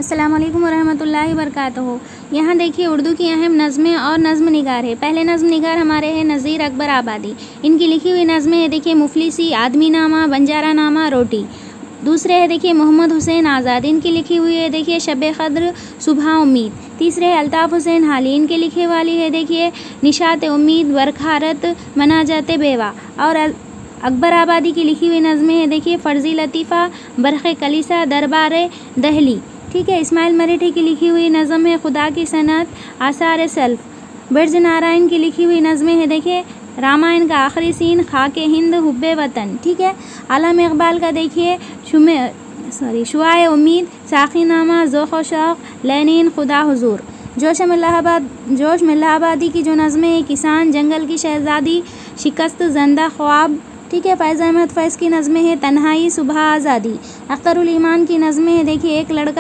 अस्सलाम वालेकुम वरहमतुल्लाहि वबरकातुहू। यहाँ देखिए उर्दू की अहम नज़में और नज़्म निगार है। पहले नज़्म निगार हमारे हैं नज़ीर अकबर आबादी। इनकी लिखी हुई नज़में है देखिए मुफलिसी, आदमी नामा, बंजारा नामा, रोटी। दूसरे है देखिए मोहम्मद हुसैन आज़ाद। इनकी लिखी हुई है देखिए शब क़द्र, सुबह उम्मीद। तीसरे है अल्ताफ़ हुसैन हाली। इनके लिखे वाली है देखिए निशात उम्मीद, बरखारत, मनाजात बेवा। और अकबर आबादी की लिखी हुई नज़में है देखिए फ़र्ज़ी लतीफ़ा, बरक़े कलीसा, दरबार दहली। ठीक है। इस्माइल मराठी की लिखी हुई नज़म है खुदा की सनत, आसार सल्फ़। बिरज नारायण की लिखी हुई नज़में है देखिए रामायण का आखिरी सीन, खाके हिंद, हुब्बे वतन। ठीक है। आलम इकबाल का देखिए शुआए उम्मीद, साक़ीनामा, ज़ौक़ शौक़, लैनीन, खुदा हुज़ूर। जोश मिल्लाहाबादी की जो नज़में हैं किसान, जंगल की शहज़ादी, शिकस्त, ज़ंदा ख्वाब। ठीक है। फ़ैज़ अहमद फ़ैज़ की नज़में हैं तन्हाई, सुबह आज़ादी। अख्तरुल ईमान की नज़में हैं देखिए एक लड़का